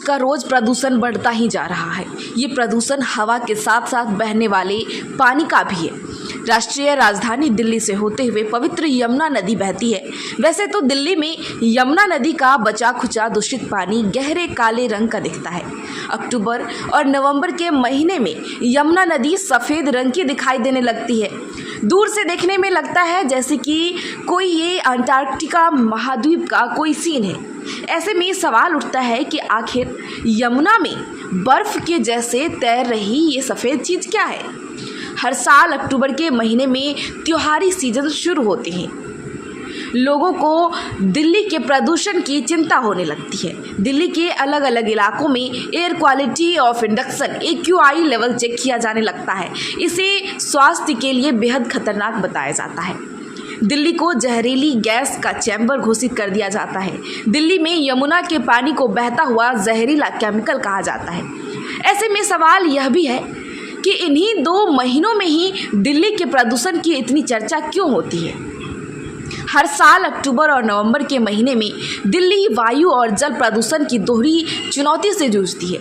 का रोज प्रदूषण बढ़ता ही जा रहा है। ये प्रदूषण हवा के साथ साथ बहने वाले पानी का भी है। राष्ट्रीय राजधानी दिल्ली से होते हुए पवित्र यमुना नदी बहती है। वैसे तो दिल्ली में यमुना नदी का बचा खुचा दूषित पानी गहरे काले रंग का दिखता है। अक्टूबर और नवंबर के महीने में यमुना नदी सफ़ेद रंग की दिखाई देने लगती है। दूर से देखने में लगता है जैसे कि कोई ये अंटार्कटिका महाद्वीप का कोई सीन है। ऐसे में सवाल उठता है कि आखिर यमुना में बर्फ के जैसे तैर रही ये सफ़ेद चीज़ क्या है। हर साल अक्टूबर के महीने में त्योहारी सीजन शुरू होते हैं। लोगों को दिल्ली के प्रदूषण की चिंता होने लगती है। दिल्ली के अलग अलग इलाकों में air quality of index AQI level check किया जाने लगता है। इसे स्वास्थ्य के लिए बेहद खतरनाक बताया जाता है। दिल्ली को जहरीली गैस का चैम्बर घोषित कर दिया जाता है। दिल्ली में यमुना के पानी को बहता हुआ जहरीला केमिकल कहा जाता है। ऐसे में सवाल यह भी है कि इन्हीं 2 महीनों में ही दिल्ली के प्रदूषण की इतनी चर्चा क्यों होती है। हर साल अक्टूबर और नवंबर के महीने में दिल्ली वायु और जल प्रदूषण की दोहरी चुनौती से जूझती है।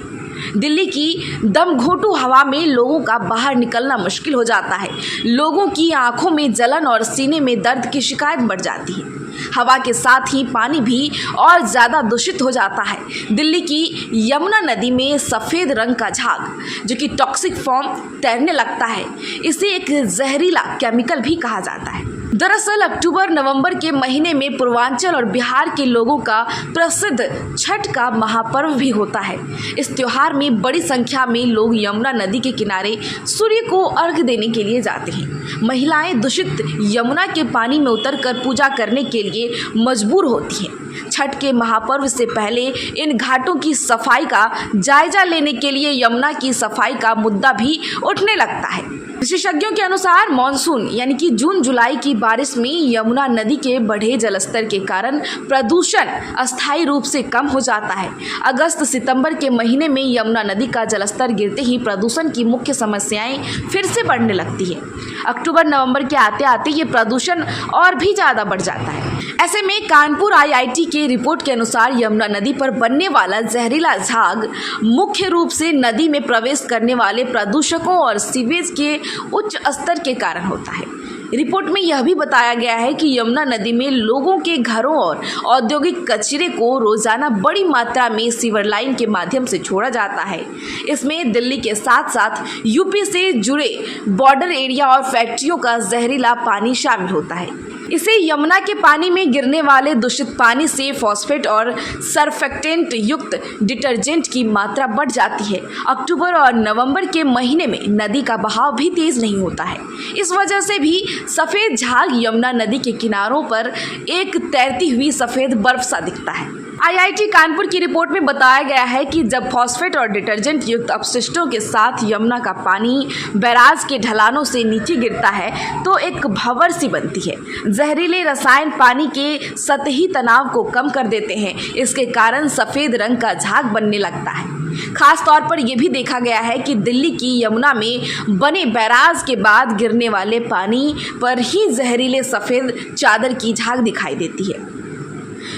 दिल्ली की दमघोंटू हवा में लोगों का बाहर निकलना मुश्किल हो जाता है। लोगों की आंखों में जलन और सीने में दर्द की शिकायत बढ़ जाती है। हवा के साथ ही पानी भी और ज़्यादा दूषित हो जाता है। दिल्ली की यमुना नदी में सफ़ेद रंग का झाग जो कि टॉक्सिक फॉर्म तैरने लगता है। इसे एक जहरीला केमिकल भी कहा जाता है। दरअसल अक्टूबर नवंबर के महीने में पूर्वांचल और बिहार के लोगों का प्रसिद्ध छठ का महापर्व भी होता है। इस त्योहार में बड़ी संख्या में लोग यमुना नदी के किनारे सूर्य को अर्घ्य देने के लिए जाते हैं। महिलाएं दूषित यमुना के पानी में उतरकर पूजा करने के लिए मजबूर होती हैं। छठ के महापर्व से पहले इन घाटों की सफाई का जायजा लेने के लिए यमुना की सफाई का मुद्दा भी उठने लगता है। विशेषज्ञों के अनुसार मानसून यानी कि जून जुलाई की बारिश में यमुना नदी के बढ़े जलस्तर के कारण प्रदूषण अस्थायी रूप से कम हो जाता है। अगस्त सितंबर के महीने में यमुना नदी का जलस्तर गिरते ही प्रदूषण की मुख्य समस्याएं फिर से बढ़ने लगती है। अक्टूबर नवंबर के आते आते ये प्रदूषण और भी ज़्यादा बढ़ जाता है। ऐसे में कानपुर IIT के रिपोर्ट के अनुसार यमुना नदी पर बनने वाला जहरीला झाग मुख्य रूप से नदी में प्रवेश करने वाले प्रदूषकों और सीवेज के उच्च स्तर के कारण होता है। रिपोर्ट में यह भी बताया गया है कि यमुना नदी में लोगों के घरों और औद्योगिक कचरे को रोजाना बड़ी मात्रा में सीवर लाइन के माध्यम से छोड़ा जाता है। इसमें दिल्ली के साथ साथ यूपी से जुड़े बॉर्डर एरिया और फैक्ट्रियों का जहरीला पानी शामिल होता है। इसे यमुना के पानी में गिरने वाले दूषित पानी से फॉस्फेट और सरफेक्टेंट युक्त डिटर्जेंट की मात्रा बढ़ जाती है। अक्टूबर और नवंबर के महीने में नदी का बहाव भी तेज नहीं होता है। इस वजह से भी सफ़ेद झाग यमुना नदी के किनारों पर एक तैरती हुई सफ़ेद बर्फ सा दिखता है। IIT कानपुर की रिपोर्ट में बताया गया है कि जब फॉस्फेट और डिटर्जेंट युक्त अपशिष्टों के साथ यमुना का पानी बैराज के ढलानों से नीचे गिरता है तो एक भंवर सी बनती है। जहरीले रसायन पानी के सतही तनाव को कम कर देते हैं। इसके कारण सफ़ेद रंग का झाग बनने लगता है। खास तौर पर यह भी देखा गया है कि दिल्ली की यमुना में बने बैराज के बाद गिरने वाले पानी पर ही जहरीले सफ़ेद चादर की झाग दिखाई देती है।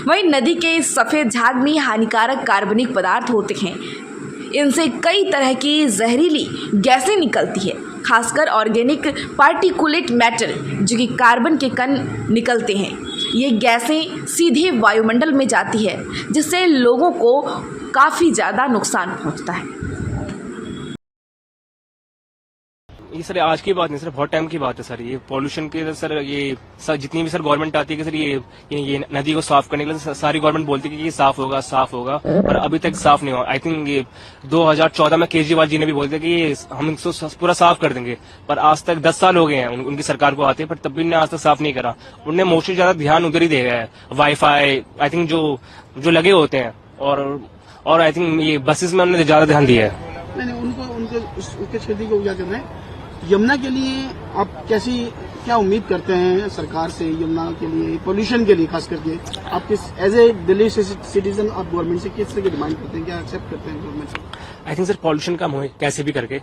वहीं नदी के इस सफ़ेद झाग में हानिकारक कार्बनिक पदार्थ होते हैं। इनसे कई तरह की जहरीली गैसें निकलती है, खासकर ऑर्गेनिक पार्टिकुलेट मैटर जो कि कार्बन के कण निकलते हैं। ये गैसें सीधे वायुमंडल में जाती है जिससे लोगों को काफ़ी ज़्यादा नुकसान पहुंचता है। ये सर आज की बात नहीं सर, बहुत टाइम की बात है सर। ये पॉल्यूशन के सर ये सर जितनी भी सर गवर्नमेंट आती है कि सर ये नदी को साफ करने के लिए सारी गवर्नमेंट बोलती है कि ये साफ होगा पर अभी तक साफ नहीं हुआ। आई थिंक ये 2014 में केजरीवाल जी ने भी बोलते कि ये हम इसको पूरा साफ कर देंगे, पर आज तक 10 साल हो गए हैं उनकी सरकार को आते, पर तब भी ने आज तक साफ नहीं करा। उन्होंने मोस्टली ज्यादा ध्यान उधर ही दे गया है, वाईफाई आई थिंक जो लगे होते हैं और आई थिंक ये बसेस में उन्होंने ज्यादा ध्यान दिया है। उसके क्षेत्र को क्या करना है। यमुना के लिए आप क्या उम्मीद करते हैं सरकार से, यमुना के लिए पोल्यूशन के लिए खास करके आप किस एज ए दिल्ली सिटीजन आप गवर्नमेंट से किस तरह की डिमांड करते हैं, क्या एक्सेप्ट करते हैं गवर्नमेंट से? आई थिंक सर पॉल्यूशन कम हो कैसे भी करके,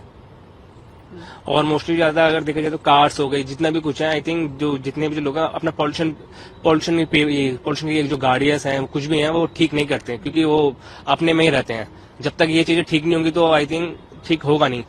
और मोस्टली ज्यादा अगर देखा जाए तो कार्स हो गई, जितना भी कुछ है, आई थिंक जो जितने भी जो लोग हैं अपना पॉल्यूशन की जो गाड़ियां हैं कुछ भी हैं वो ठीक नहीं करते, क्योंकि वो अपने में ही रहते हैं। जब तक ये चीजें ठीक नहीं होंगी तो आई थिंक ठीक होगा नहीं।